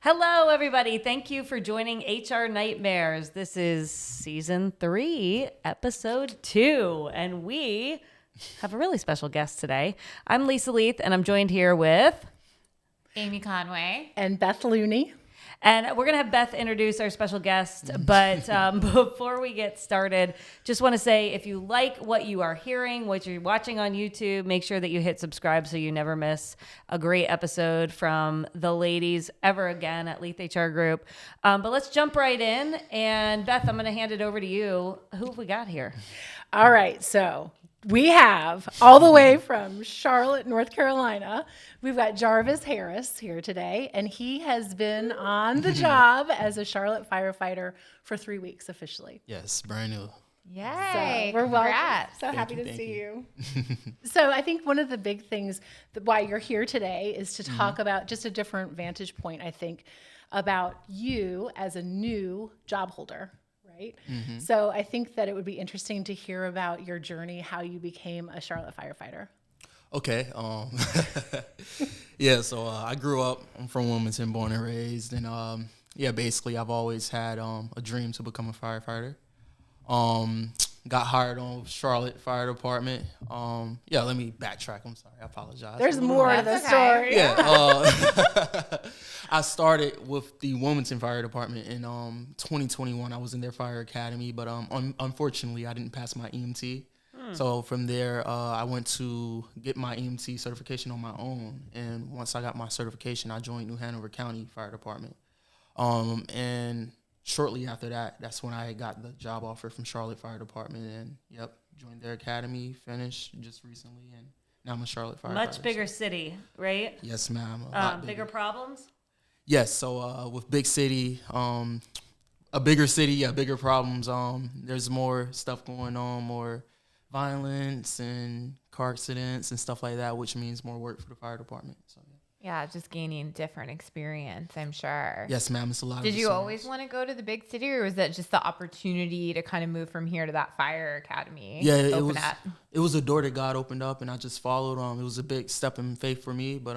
Hello, everybody. Thank you for joining HR Nightmares. This is season 3, episode 2, and we have a really special guest today. I'm Lisa Leath, and I'm joined here with Amy Conway and Beth Looney. And we're going to have Beth introduce our special guest. But before we get started, just want to say if you like what you are hearing, what you're watching on YouTube, make sure that you hit subscribe so you never miss a great episode from the ladies ever again at Leath HR Group. But let's jump right in. And Beth, I'm going to hand it over to you. Who have we got here? All right. So we have all the way from Charlotte, North Carolina, we've got Jarvis Harris here today, and he has been on the job as a Charlotte firefighter for 3 weeks officially. Yes, brand new. Yay. So we're Congrats. so happy to thank see you. you. So I think one of the big things why you're here today is to talk about just a different vantage point, I think, about you as a new job holder. Right? Mm-hmm. So I think that it would be interesting to hear about your journey, how you became a Charlotte firefighter. Okay. Yeah, so I grew up, I'm from Wilmington, born and raised. And basically I've always had a dream to become a firefighter. Got hired on Charlotte Fire Department. Let me backtrack. I'm sorry. I apologize. There's more to the story. Yeah. I started with the Wilmington Fire Department in 2021. I was in their fire academy, but unfortunately, I didn't pass my EMT. So from there, I went to get my EMT certification on my own. And once I got my certification, I joined New Hanover County Fire Department. And shortly after that, that's when I got the job offer from Charlotte Fire Department. And, joined their academy, finished just recently, and now I'm a Charlotte firefighter. Much bigger city, right? Yes, ma'am. Bigger problems? Yes, so with big city, a bigger city, bigger problems. There's more stuff going on, more violence and car accidents and stuff like that, which means more work for the fire department. So Yeah, just gaining different experience, I'm sure. yes, ma'am, it's a lot. Did you always want to go to the big city, or was that just the opportunity to kind of move from here to that fire academy? Yeah, it was a door that God opened up, and I just followed. It was a big step in faith for me, but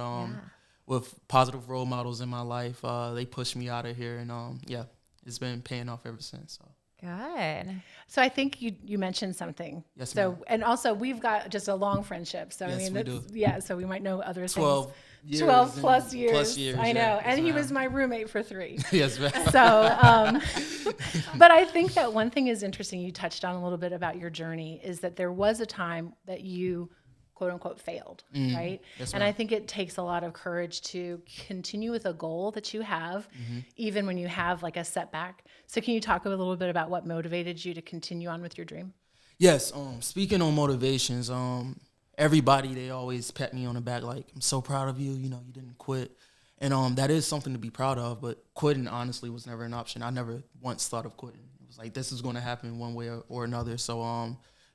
with positive role models in my life, they pushed me out of here, and it's been paying off ever since. So. Good. So I think you mentioned something. Yes, so, ma'am. And also we've got just a long friendship. So Yes, I mean, we do. Yeah. So we might know other 12 things. years 12 plus years. Plus years. I know. Yeah. And Yes, he ma'am. was my roommate for 3. Yes, ma'am. So, but I think that one thing is interesting. You touched on a little bit about your journey is that there was a time that you quote unquote failed, right? Yes, and ma'am. I think it takes a lot of courage to continue with a goal that you have, even when you have like a setback. So can you talk a little bit about what motivated you to continue on with your dream? Yes. Speaking on motivations, everybody, they always pat me on the back like, I'm so proud of you. You know, you didn't quit. And that is something to be proud of. But quitting, honestly, was never an option. I never once thought of quitting. It was like, this is going to happen one way or another. So,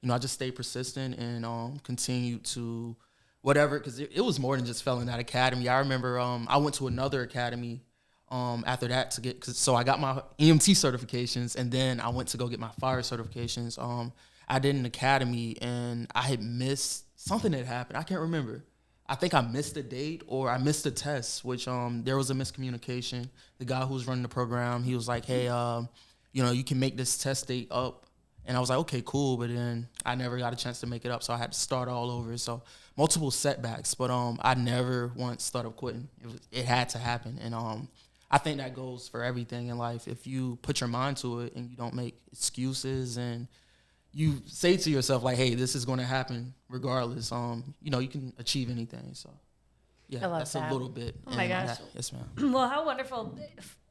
I just stayed persistent and continued to whatever, because it was more than just failing that academy. I remember I went to another academy after that so I got my EMT certifications, and then I went to go get my fire certifications. I did an academy, and I had missed something that happened. I can't remember. I think I missed a date or I missed a test, which there was a miscommunication. The guy who was running the program, he was like, hey, you can make this test date up. And I was like, okay, cool. But then I never got a chance to make it up, so I had to start all over. So multiple setbacks, but I never once thought of quitting. It had to happen. And I think that goes for everything in life. If you put your mind to it and you don't make excuses and you say to yourself, like, hey, this is going to happen regardless, you can achieve anything. So, yeah, that's that. a little bit. Oh, my gosh. Yes, ma'am. Well, how wonderful.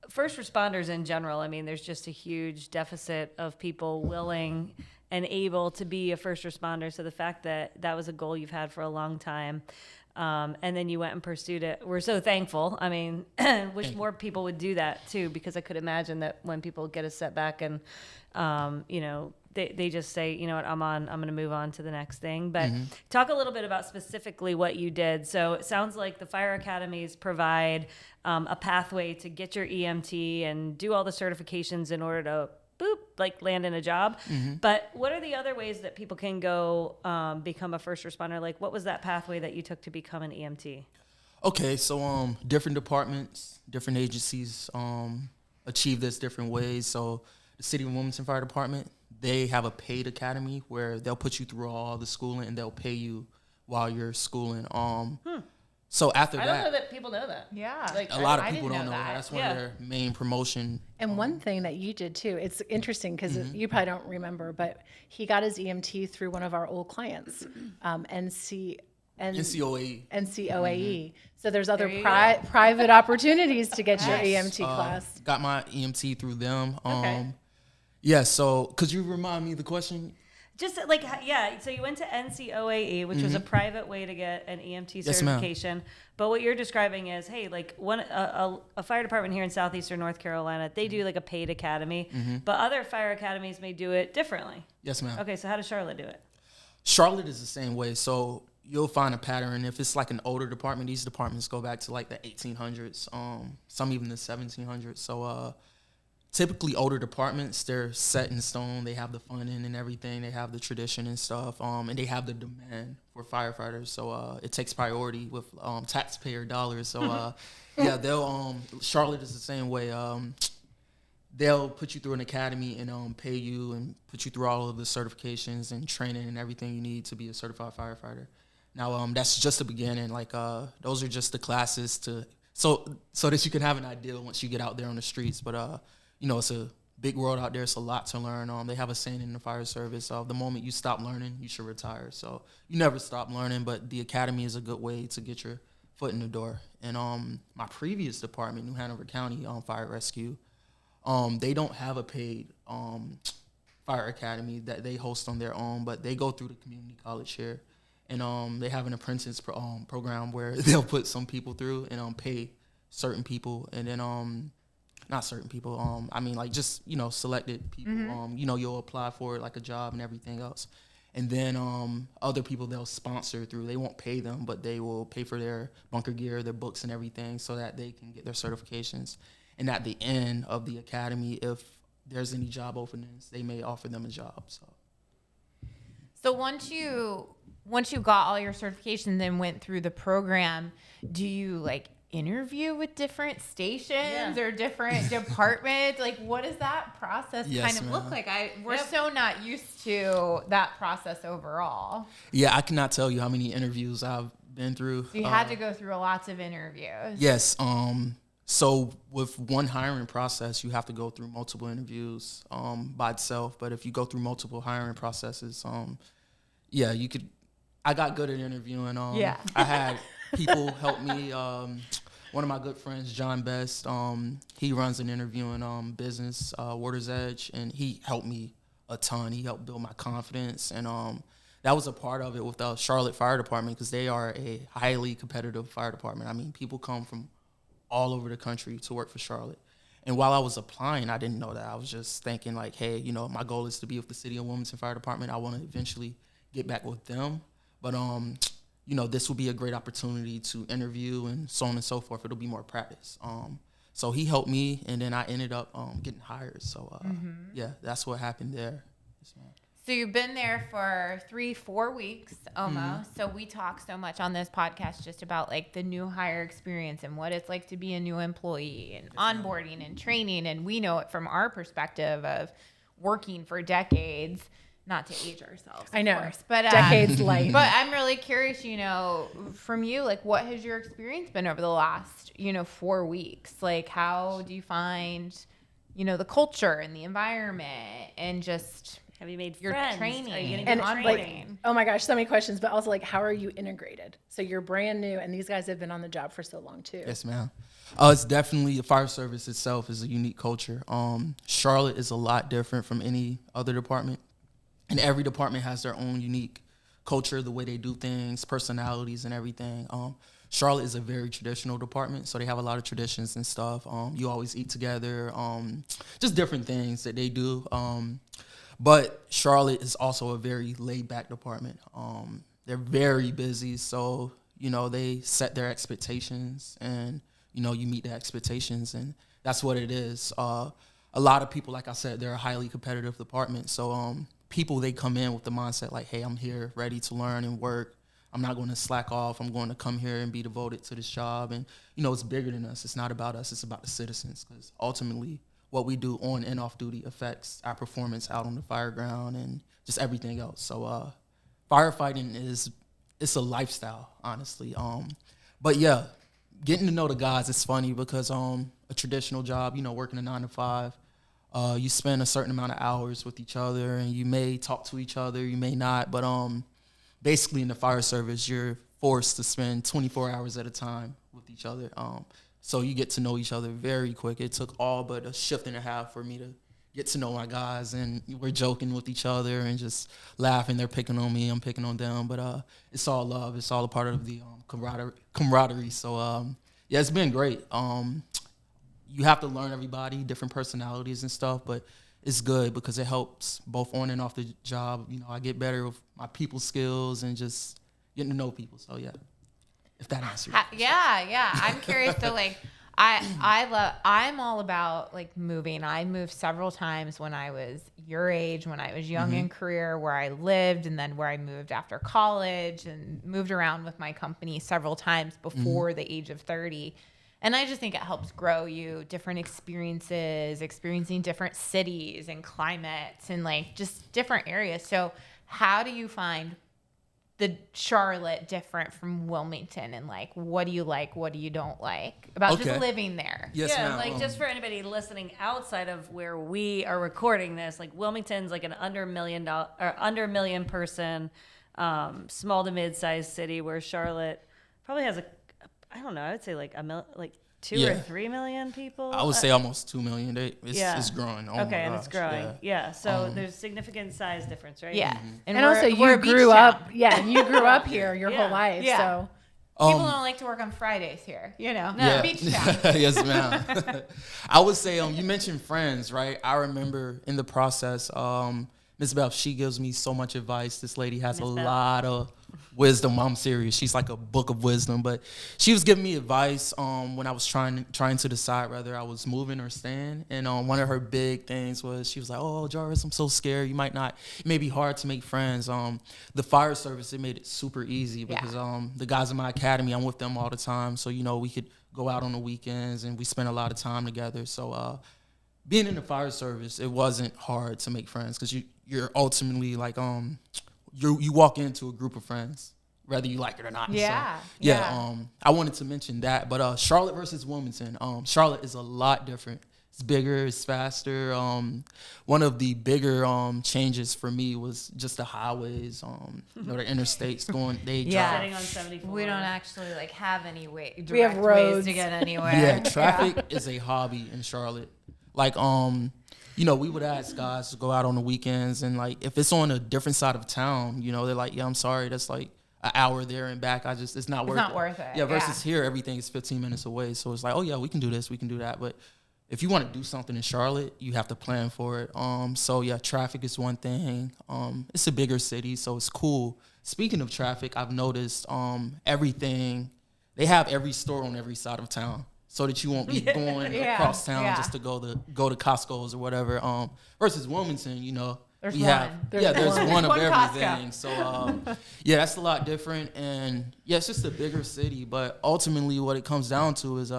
First responders in general, I mean, there's just a huge deficit of people willing and able to be a first responder. So the fact that that was a goal you've had for a long time, and then you went and pursued it, we're so thankful. I mean, wish more people would do that too, because I could imagine that when people get a setback and, they just say, you know what, I'm going to move on to the next thing. But talk a little bit about specifically what you did. So it sounds like the fire academies provide a pathway to get your EMT and do all the certifications in order to land in a job. But what are the other ways that people can go become a first responder? Like, what was that pathway that you took to become an EMT? Okay, so different departments, different agencies achieve this different ways. So the City of Wilmington Fire Department, they have a paid academy where they'll put you through all the schooling and they'll pay you while you're schooling. So after I don't know that, that people know that. Yeah. Like, a lot of I people didn't don't know know that. that. That's one Yeah. of their main promotion. And one thing that you did too, it's interesting because you probably don't remember, but he got his EMT through one of our old clients, NCOA. NCOAE. So there's other There you private opportunities to get your Yes. EMT class. Got my EMT through them. Okay. Yeah, so could you remind me the question? Just like, yeah, so you went to NCOAE, which was a private way to get an EMT Yes, ma'am. certification. But what you're describing is, hey, like a fire department here in southeastern North Carolina, they do like a paid academy, but other fire academies may do it differently. Yes, ma'am. Okay, so how does Charlotte do it? Charlotte is the same way. So you'll find a pattern. If it's like an older department, these departments go back to like the 1800s, some even the 1700s. So typically older departments, they're set in stone. They have the funding and everything. They have the tradition and stuff, and they have the demand for firefighters. So it takes priority with taxpayer dollars. So yeah, they'll Charlotte is the same way. They'll put you through an academy and pay you and put you through all of the certifications and training and everything you need to be a certified firefighter. Now, that's just the beginning. Like those are just the classes so that you can have an idea once you get out there on the streets. But it's a big world out there. It's a lot to learn. They have a saying in the fire service: the moment you stop learning, you should retire. So you never stop learning. But the academy is a good way to get your foot in the door. And my previous department, New Hanover County Fire Rescue, they don't have a paid fire academy that they host on their own, but they go through the community college here. And they have an apprentice program where they'll put some people through and pay certain people, and then not certain people. I mean, like just selected people. You'll apply for it like a job and everything else, and then other people they'll sponsor through. They won't pay them, but they will pay for their bunker gear, their books, and everything, so that they can get their certifications. And at the end of the academy, if there's any job openings, they may offer them a job. So once you got all your certifications and went through the program, do you like interview with different stations or different departments? Like, what does that process kind of look like? We're so not used to that process overall. Yeah, I cannot tell you how many interviews I've been through. So you had to go through lots of interviews. Yes. So with one hiring process, you have to go through multiple interviews by itself. But if you go through multiple hiring processes, yeah, you could. I got good at interviewing. I had people help me. One of my good friends, John Best, he runs an interviewing business, Water's Edge, and he helped me a ton. He helped build my confidence, and that was a part of it with the Charlotte Fire Department, because they are a highly competitive fire department. I mean, people come from all over the country to work for Charlotte. And while I was applying, I didn't know that. I was just thinking like, hey, my goal is to be with the City of Wilmington Fire Department. I want to eventually get back with them. But, this will be a great opportunity to interview and so on and so forth. It'll be more practice. So he helped me, and then I ended up getting hired. So, yeah, that's what happened there. So you've been there for 3-4 weeks almost. So we talk so much on this podcast just about like the new hire experience and what it's like to be a new employee and onboarding and training. And we know it from our perspective of working for decades, not to age ourselves, I know, of course, but decades light. But I'm really curious, from you, like what has your experience been over the last, 4 weeks? Like how do you find, the culture and the environment and just... Have you made your friends? training? Are you getting And good like, training? oh my gosh, so many questions, but also like, how are you integrated? So you're brand new, and these guys have been on the job for so long too. Yes, ma'am. It's definitely, the fire service itself is a unique culture. Charlotte is a lot different from any other department, and every department has their own unique culture, the way they do things, personalities, and everything. Charlotte is a very traditional department, so they have a lot of traditions and stuff. You always eat together, just different things that they do. But Charlotte is also a very laid-back department. They're very busy, so, they set their expectations, and, you meet the expectations, and that's what it is. A lot of people, like I said, they're a highly competitive department, so people, they come in with the mindset like, hey, I'm here ready to learn and work. I'm not going to slack off. I'm going to come here and be devoted to this job. And, you know, it's bigger than us. It's not about us. It's about the citizens, because ultimately what we do on and off duty affects our performance out on the fire ground and just everything else. So firefighting it's a lifestyle, honestly. But yeah, getting to know the guys is funny because a traditional job, you know, working a 9 to 5, you spend a certain amount of hours with each other, and you may talk to each other, you may not, but basically in the fire service, you're forced to spend 24 hours at a time with each other. So you get to know each other very quick. It took all but a shift and a half for me to get to know my guys, and we're joking with each other and just laughing. They're picking on me, I'm picking on them, but it's all love. It's all a part of the camaraderie. So yeah, it's been great. You have to learn everybody, different personalities and stuff, but it's good because it helps both on and off the job. You know, I get better with my people skills and just getting to know people. So yeah, if that answers. Yeah. I'm curious. So like, I'm all about like moving. I moved several times when I was your age, when I was young in career, where I lived, and then where I moved after college, and moved around with my company several times before the age of 30. And I just think it helps grow you, different experiences, experiencing different cities and climates and like just different areas. So how do you find the Charlotte different from Wilmington, and like what do you like, what do you don't like about just living there? Yes, yeah, ma'am. like just for anybody listening outside of where we are recording this, like Wilmington's like an under $1 million person, small to mid-sized city, where Charlotte probably has I don't know, I would say like 2 or 3 million people. I would say almost 2 million. It's growing. Oh okay, my and gosh. it's growing. Yeah, so there's significant size difference, right? Yeah. And also you grew up here your whole life. Yeah. So People don't like to work on Fridays here, you know. Yeah. Beach town. Yes, ma'am. I would say you mentioned friends, right? I remember in the process, Miss Beth, she gives me so much advice. This lady has lot of wisdom. I'm serious. She's like a book of wisdom. But she was giving me advice when I was trying to decide whether I was moving or staying. And one of her big things was, she was like, "Oh, Jarvis, I'm so scared. You might not. It may be hard to make friends." The fire service, it made it super easy because the guys in my academy, I'm with them all the time. So, you know, we could go out on the weekends and we spend a lot of time together. So being in the fire service, it wasn't hard to make friends because you're ultimately like you walk into a group of friends, whether you like it or not. Yeah. So, I wanted to mention that, but Charlotte versus Wilmington, Charlotte is a lot different. It's bigger, it's faster. One of the bigger changes for me was just the highways, the interstates going. They Sitting on 74. We don't actually like have any direct we have roads ways to get anywhere. Yeah, traffic is a hobby in Charlotte. Like, you know, we would ask guys to go out on the weekends, and like if it's on a different side of town, you know, they're like, "Yeah, I'm sorry, that's like an hour there and back. It's not worth it." Yeah, versus here, everything is 15 minutes away. So it's like, "Oh yeah, we can do this, we can do that." But if you want to do something in Charlotte, you have to plan for it. So yeah, traffic is one thing. It's a bigger city, so it's cool. Speaking of traffic, I've noticed everything. They have every store on every side of town, so that you won't be going across town just to go to Costco's or whatever. Versus Wilmington, you know, there's one of everything. Costco. So yeah, that's a lot different, and yeah, it's just a bigger city. But ultimately, what it comes down to is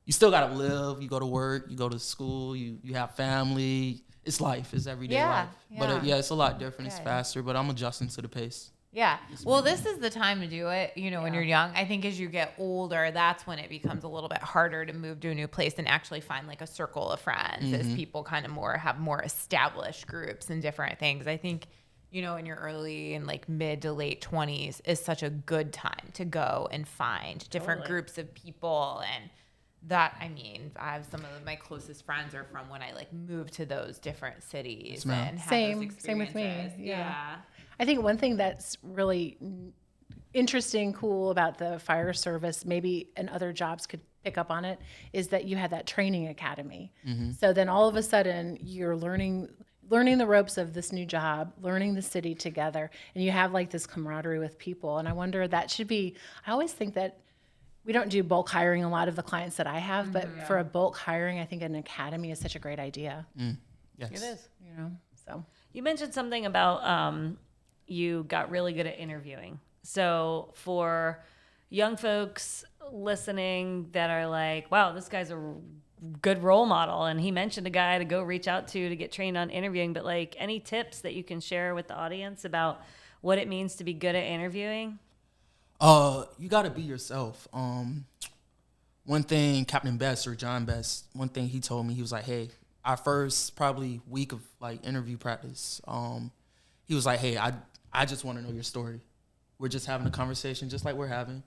you still gotta live. You go to work, you go to school, you have family. It's life. It's everyday life. But it's a lot different. It's faster, but I'm adjusting to the pace. Yeah. Well, this is the time to do it, you know, when you're young. I think as you get older, that's when it becomes a little bit harder to move to a new place and actually find like a circle of friends as people kind of have more established groups and different things. I think, you know, in your early and like mid to late 20s is such a good time to go and find different groups of people. And that, I mean, I have some of my closest friends are from when I like moved to those different cities and had those experiences. Same with me. Yeah. I think one thing that's really interesting, cool about the fire service, maybe and other jobs could pick up on it, is that you had that training academy. So then all of a sudden you're learning the ropes of this new job, learning the city together, and you have like this camaraderie with people. And I wonder, that should be, I always think that we don't do bulk hiring, a lot of the clients that I have, but for a bulk hiring, I think an academy is such a great idea. Yes. It is. You know, so. You mentioned something about you got really good at interviewing. So for young folks listening that are like, wow, this guy's a good role model, and he mentioned a guy to go reach out to get trained on interviewing, but like any tips that you can share with the audience about what it means to be good at interviewing? You got to be yourself. One thing Captain Best or John Best, one thing he told me, he was like, hey, our first probably week of like interview practice, he was like, hey, I just want to know your story. We're just having a conversation just like we're having.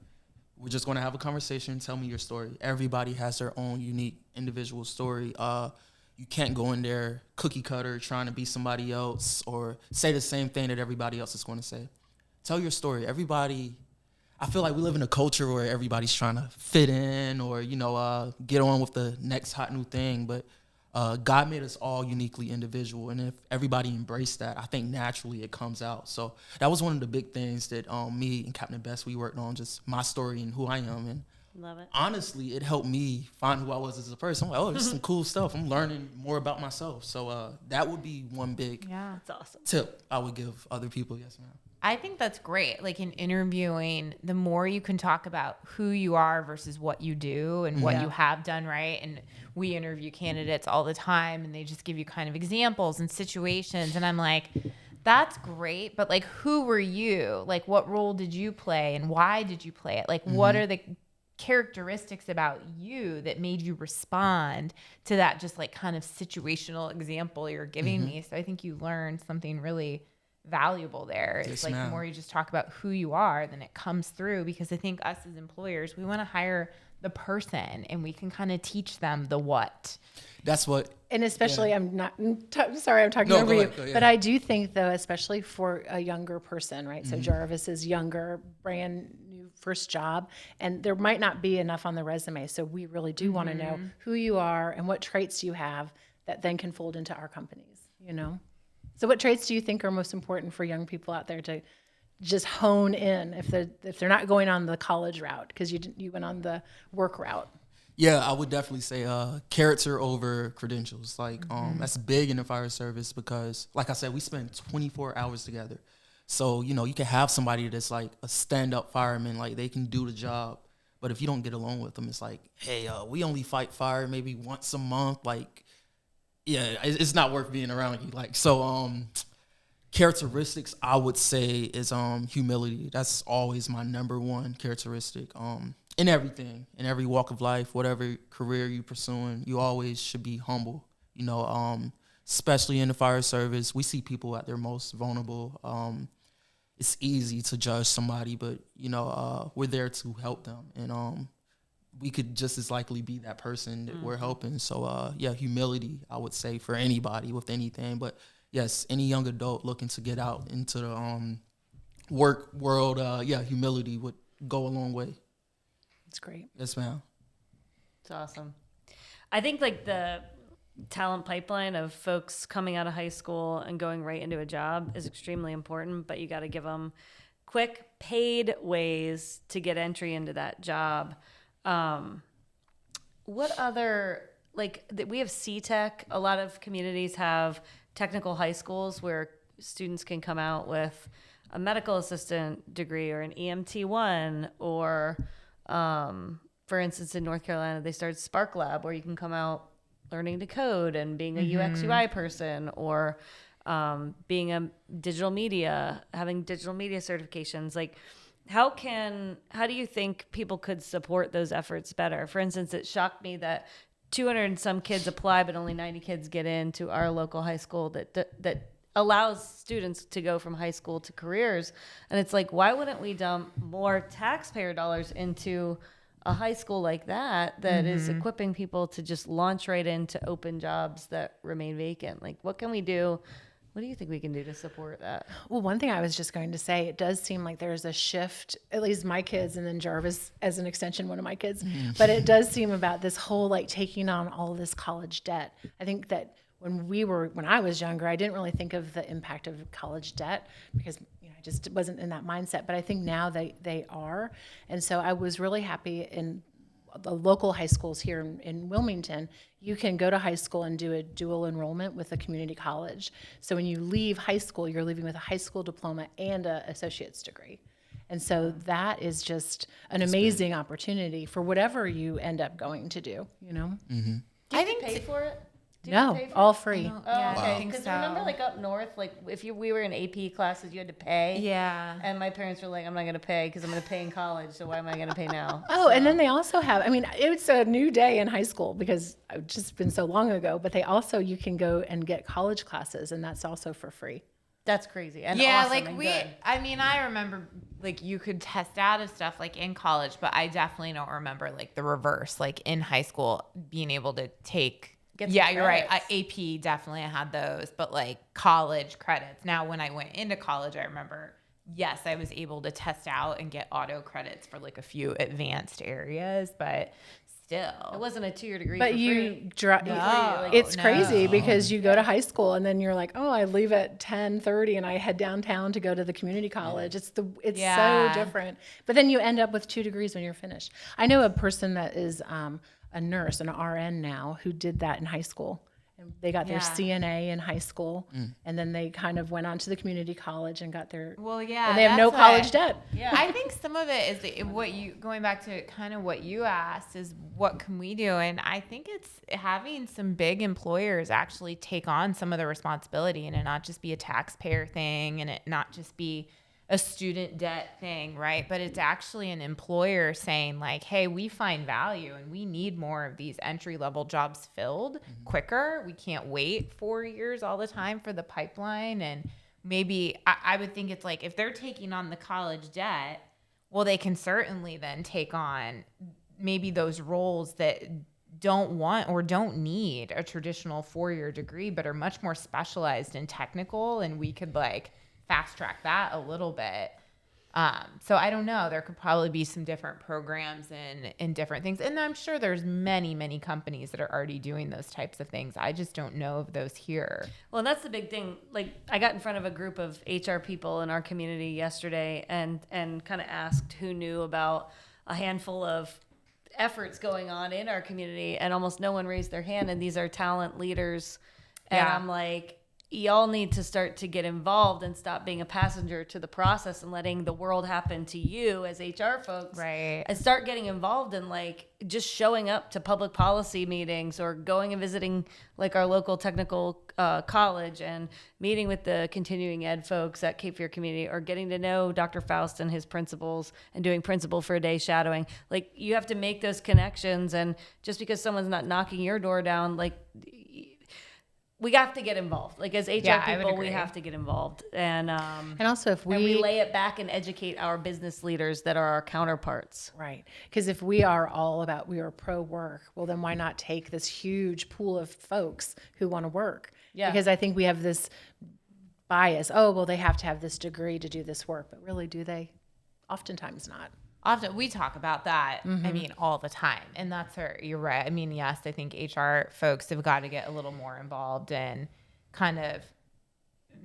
We're just going to have a conversation. Tell me your story. Everybody has their own unique individual story. You can't go in there cookie cutter trying to be somebody else or say the same thing that everybody else is going to say. Tell your story. Everybody, I feel like we live in a culture where everybody's trying to fit in or, get on with the next hot new thing. But God made us all uniquely individual. And if everybody embraced that, I think naturally it comes out. So that was one of the big things that me and Captain Best, we worked on, just my story and who I am. And Love it. honestly, it helped me find who I was as a person. I'm like, oh, this is some cool stuff. I'm learning more about myself. So that would be one big That's awesome. tip I would give other people. Yes, ma'am. I think that's great. Like in interviewing, the more you can talk about who you are versus what you do and what you have done, right? And we interview candidates all the time and they just give you kind of examples and situations. And I'm like, that's great. But like, who were you? Like, what role did you play and why did you play it? Like, what are the characteristics about you that made you respond to that just like kind of situational example you're giving me? So I think you learned something really valuable there. It's like the more you just talk about who you are, then it comes through, because I think us as employers, we want to hire the person and we can kind of teach them the what. That's what. And especially, I'm sorry, I'm talking over you, but I do think though, especially for a younger person, right? So Jarvis is younger, brand new first job, and there might not be enough on the resume. So we really do want to know who you are and what traits you have that then can fold into our companies, So what traits do you think are most important for young people out there to just hone in if they're not going on the college route, because you went on the work route? Yeah, I would definitely say character over credentials. Like that's big in the fire service because, like I said, we spend 24 hours together. So, you can have somebody that's like a stand-up fireman, like they can do the job. But if you don't get along with them, it's like, hey, we only fight fire maybe once a month. Like, yeah, it's not worth being around you. Like, so characteristics I would say is humility. That's always my number one characteristic. In everything, in every walk of life, whatever career you're pursuing, you always should be humble. Especially in the fire service, we see people at their most vulnerable. It's easy to judge somebody, but we're there to help them, and we could just as likely be that person that we're helping. So humility, I would say, for anybody with anything. But yes, any young adult looking to get out into the work world, humility would go a long way. That's great. Yes, ma'am. It's awesome. I think like the talent pipeline of folks coming out of high school and going right into a job is extremely important, but you got to give them quick paid ways to get entry into that job. What other, we have C-Tech. A lot of communities have technical high schools where students can come out with a medical assistant degree or an EMT1, or for instance, in North Carolina, they started Spark Lab, where you can come out learning to code and being a UX UI person, or being a digital media, having digital media certifications. Like, how do you think people could support those efforts better? For instance, it shocked me that 200 and some kids apply, but only 90 kids get into our local high school that allows students to go from high school to careers. And it's like, why wouldn't we dump more taxpayer dollars into a high school like that is equipping people to just launch right into open jobs that remain vacant? Like, what can we do? What do you think we can do to support that? Well, one thing I was just going to say, it does seem like there's a shift, at least my kids, and then Jarvis as an extension, one of my kids, but it does seem about this whole taking on all this college debt. I think that when I was younger, I didn't really think of the impact of college debt because I just wasn't in that mindset. But I think now they are, and so I was really happy in the local high schools here in Wilmington. You can go to high school and do a dual enrollment with a community college. So when you leave high school, you're leaving with a high school diploma and an associate's degree. And so that is just an amazing opportunity for whatever you end up going to do, you know? Mm-hmm. Do you have to pay for it? Do you No, have to pay for all it? free. Yeah, Oh, I okay. think Because so. remember, like up north, like if we were in AP classes, you had to pay. Yeah. And my parents were like, "I'm not going to pay because I'm going to pay in college. So why am I going to pay now?" Oh, and then they also have, I mean, it's a new day in high school because it's just been so long ago, but you can go and get college classes, and that's also for free. That's crazy. And Yeah, awesome like and we, good. I mean, I remember like you could test out of stuff like in college, but I definitely don't remember like the reverse, like in high school being able to take. Get some Yeah, you're right. credits. AP definitely I had those, but like college credits. Now, when I went into college, I remember, yes, I was able to test out and get auto credits for like a few advanced areas, but still. It wasn't a 2-year degree But for you free. No. it's crazy no. because you go to high school and then you're like, oh, I leave at 10:30 and I head downtown to go to the community college. It's Yeah. so different. But then you end up with 2 degrees when you're finished. I know a person that is a nurse, an RN now, who did that in high school. And they got their Yeah. CNA in high school, and then they kind of went on to the community college and got their. Well, yeah. And they have no that's college what- debt. Yeah. I think some of it is what you going back to kind of what you asked is what can we do, and I think it's having some big employers actually take on some of the responsibility and it not just be a taxpayer thing and it not just be a student debt thing, right? But it's actually an employer saying like, hey, we find value and we need more of these entry level jobs filled quicker. We can't wait 4 years all the time for the pipeline. And maybe I would think it's like if they're taking on the college debt, well, they can certainly then take on maybe those roles that don't want or don't need a traditional 4-year degree, but are much more specialized and technical. And we could like fast track that a little bit. So I don't know. There could probably be some different programs and different things. And I'm sure there's many, many companies that are already doing those types of things. I just don't know of those here. Well, that's the big thing. Like, I got in front of a group of HR people in our community yesterday and kind of asked who knew about a handful of efforts going on in our community, and almost no one raised their hand. And these are talent leaders. And Yeah. I'm like, y'all need to start to get involved and stop being a passenger to the process and letting the world happen to you as HR folks. Right. And start getting involved in like just showing up to public policy meetings or going and visiting like our local technical college and meeting with the continuing ed folks at Cape Fear Community, or getting to know Dr. Faust and his principals and doing principal for a day shadowing. Like, you have to make those connections, and just because someone's not knocking your door down, like, we have to get involved. Like, as HR Yeah, I would people, we agree. have to get involved and also if and relay it back and educate our business leaders that are our counterparts. Right. Because if we are pro work, well, then why not take this huge pool of folks who want to work? Yeah. Because I think we have this bias. Oh, well, they have to have this degree to do this work. But really, do they? Oftentimes not. Often we talk about that, I mean, all the time. And you're right. I mean, yes, I think HR folks have got to get a little more involved in kind of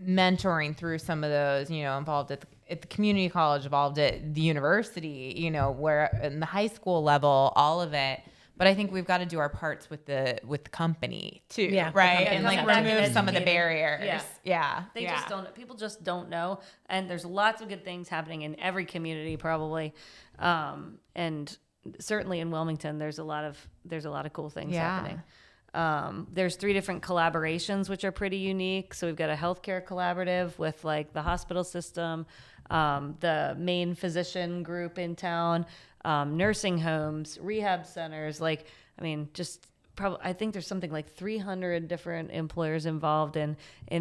mentoring through some of those, involved at the community college, involved at the university, where in the high school level, all of it. But I think we've got to do our parts with the company too, Yeah, the right? company. And like Coming back and remove some of the educating. barriers. Yeah. They just don't. People just don't know, and there's lots of good things happening in every community, probably, and certainly in Wilmington, there's a lot of cool things happening. There's 3 different collaborations which are pretty unique. So we've got a healthcare collaborative with like the hospital system, the main physician group in town, nursing homes, rehab centers. Like, I mean, just probably, I think there's something like 300 different employers involved in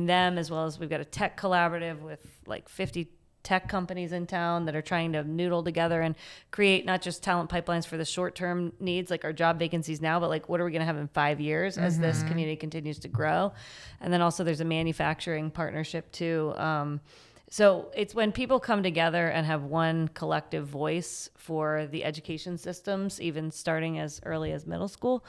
them, as well as we've got a tech collaborative with like 50 tech companies in town that are trying to noodle together and create not just talent pipelines for the short-term needs, like our job vacancies now, but like what are we going to have in 5 years as this community continues to grow. And then also there's a manufacturing partnership too. So it's when people come together and have one collective voice for the education systems, even starting as early as middle school,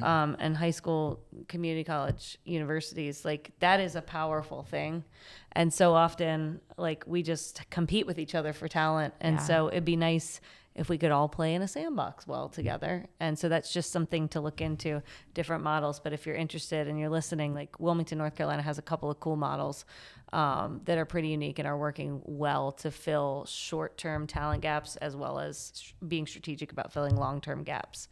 and high school, community college, universities, like that is a powerful thing. And so often, like, we just compete with each other for talent. And so it'd be nice if we could all play in a sandbox well together. And so that's just something to look into, different models. But if you're interested and you're listening, like Wilmington, North Carolina has a couple of cool models that are pretty unique and are working well to fill short-term talent gaps, as well as being strategic about filling long-term gaps.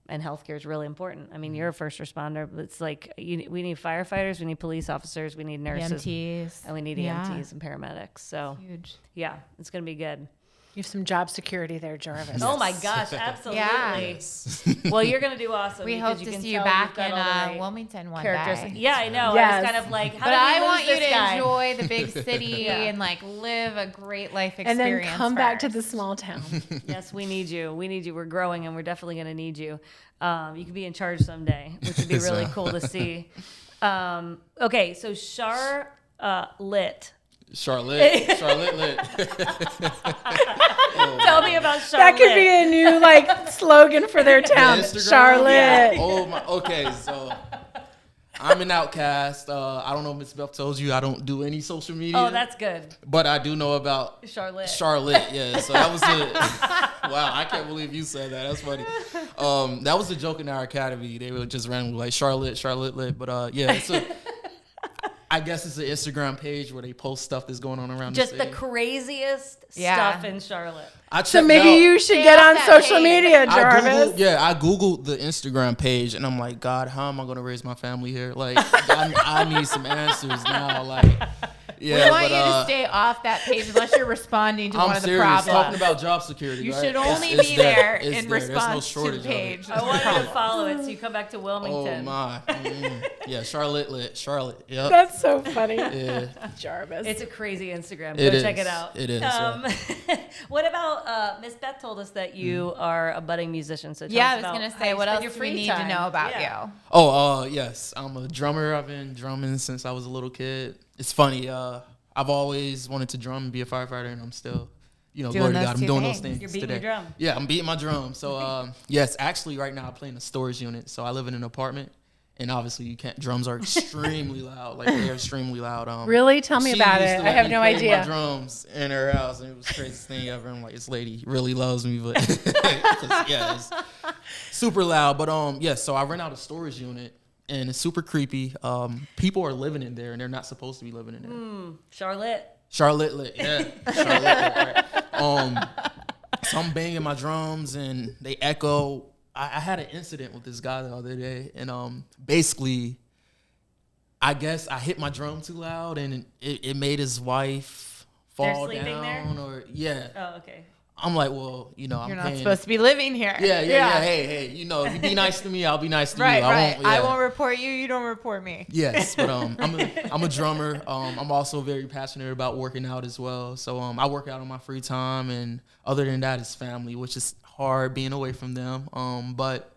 And healthcare is really important. I mean, you're a first responder, but it's like we need firefighters, we need police officers, we need nurses, EMTs. and we need EMTs and paramedics. So Huge. yeah, it's going to be good. You have some job security there, Jarvis. Oh my gosh, absolutely. Yeah. Well, you're going to do awesome. We because hope you to can see you tell back you've got in all the right Wilmington one characters. day. Yeah, I know. I Yes. was kind of like, how But did we I lose want you this to guy? enjoy the big city Yeah. and like live a great life And experience. then come back to first. the small town. Yes, we need you. We need you. We're growing, and we're definitely going to need you. You could be in charge someday, which would be really cool to see. Okay, so Charlotte. Charlotte lit. Tell me about Charlotte. That could be a new slogan for their town. Instagram? Charlotte. Yeah. Oh my. Okay, so I'm an outcast. I don't know if Miss Beth told you I don't do any social media. Oh, that's good. But I do know about Charlotte. Yeah, so that was wow, I can't believe you said that. That's funny. That was the joke in our academy. They were just randomly like Charlotte lit. But yeah, I guess it's an Instagram page where they post stuff that's going on around Just the the city. craziest Yeah. stuff in Charlotte. I So checked maybe out- you should Stay get off on that social page. media, Jarvis. I Googled the Instagram page and I'm like, God, how am I going to raise my family here? Like, I need some answers now. Like, yeah, We want but you to stay off that page unless you're responding to one I'm of the serious. Talking problems. about job security. You right? should It's- only it's be there. there It's in there. There's no response to shortage the of it. page. I want you to follow it so you come back to Oh Wilmington. my. Yeah, Charlotte lit. Charlotte. Yep. That's so funny, Yeah. Jarvis. It's a crazy Instagram. It Go is. check it out. It is, What about Miss Beth told us that you are a budding musician. So tell Yeah, us I was about gonna how say, you what spend else your do we free need time. to know about Yeah. you? Oh, yes. I'm a drummer. I've been drumming since I was a little kid. It's funny. I've always wanted to drum and be a firefighter, and I'm still, Doing glory to those God, I'm two doing those things. things You're beating today. your drum. Yeah, I'm beating my drum. So, yes, actually, right now I play in a storage unit. So I live in an apartment, and obviously you can't. Drums are extremely loud. Like they're extremely loud. Really? Tell me she about used it. to I let have me no play idea. My drums in her house, and it was the craziest thing ever. I'm like, this lady really loves me, but 'cause, yeah, it's super loud. But yeah, so I rent out a storage unit, and it's super creepy. People are living in there, and they're not supposed to be living in there. Charlotte. Charlotte lit, yeah. Charlotte lit, right. So I'm banging my drums, and they echo. I had an incident with this guy the other day, and basically, I guess I hit my drum too loud, and it made his wife They're fall sleeping down, there? or yeah. Oh, okay. I'm like, well, I'm You're not paying. supposed to be living here. Yeah. Hey, you be nice to me, I'll be nice to Right, you. right. I I won't report you. You don't report me. Yes, but I'm a drummer. I'm also very passionate about working out as well. So I work out on my free time, and other than that, it's family, which is hard being away from them. But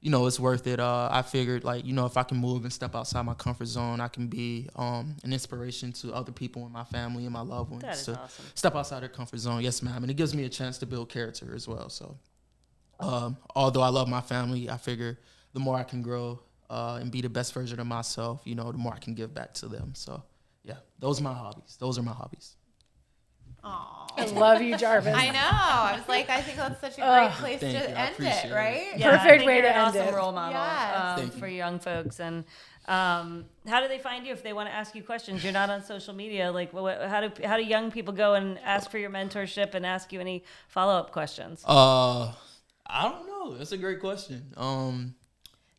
it's worth it. I figured if I can move and step outside my comfort zone, I can be an inspiration to other people in my family and my loved ones. That is to awesome. Step outside their comfort zone. Yes, ma'am. And it gives me a chance to build character as well. So although I love my family, I figure the more I can grow and be the best version of myself, the more I can give back to them. So yeah, those are my hobbies. I love you, Jarvis. I know. I was like, I think that's such a great place Thank to you. I end appreciate it, it. right? Yeah, I Perfect think way you're to an end awesome it. role model Yes. Thank for you. young folks. And how do they find you if they want to ask you questions? You're not on social media. Like, how do young people go and ask for your mentorship and ask you any follow-up questions? I don't know. That's a great question.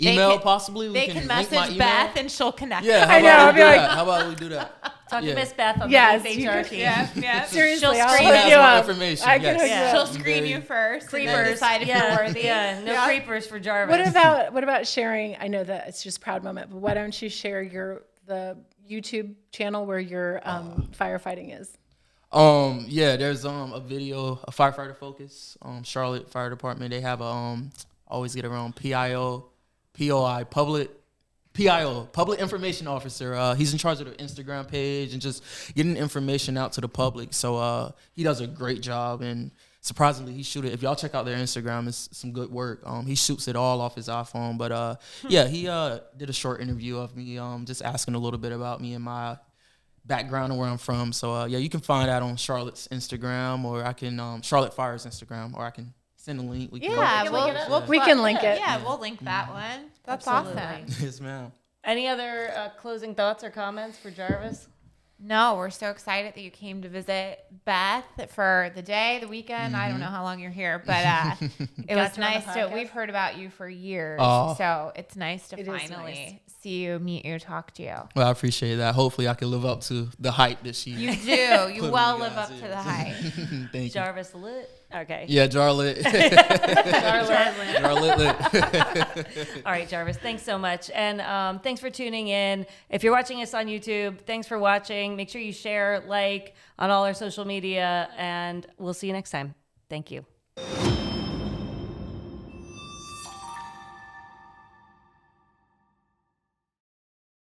Email possibly. They can link my message email. Beth and she'll connect. Yeah, I know, I'll be like- How about we do that? Talk Yeah. to Miss Beth on Yes, the you Leath HR can- team. Yeah. Seriously, She'll I'll screen hook us you more up. information, I can yes. hook you Yeah. up. She'll screen you first and then Creepers. decide if you're worthy. Yeah, no creepers for Jarvis. What about sharing? I know that it's just proud moment, but why don't you share the YouTube channel where your firefighting is? Yeah, there's a video, a firefighter focus, Charlotte Fire Department. They have always get around POI, Public Information Officer. He's in charge of the Instagram page and just getting information out to the public. So he does a great job, and surprisingly, he shoots it. If y'all check out their Instagram, it's some good work. He shoots it all off his iPhone. But yeah, he did a short interview of me, just asking a little bit about me and my background of where I'm from. So yeah, you can find that on Charlotte's Instagram, or I can Charlotte Fire's Instagram, or I can send a link. We can We can link it. Yeah, we'll link that one. That's Absolutely. awesome. Yes, ma'am. Any other closing thoughts or comments for Jarvis? No, we're so excited that you came to visit Beth for the day, the weekend. I don't know how long you're here, but it was her on the nice to. podcast? We've heard about you for years, Aw. so it's nice to It is finally see you, meet you, talk to you. Well, I appreciate that. Hopefully, I can live up to the hype that she. You do. You Put well me live guys up to in. the hype. Thank you. Jarvis lit. Okay. Yeah, Jarlet. Jarlet. All right, Jarvis, thanks so much. And thanks for tuning in. If you're watching us on YouTube, thanks for watching. Make sure you share, like on all our social media, and we'll see you next time. Thank you.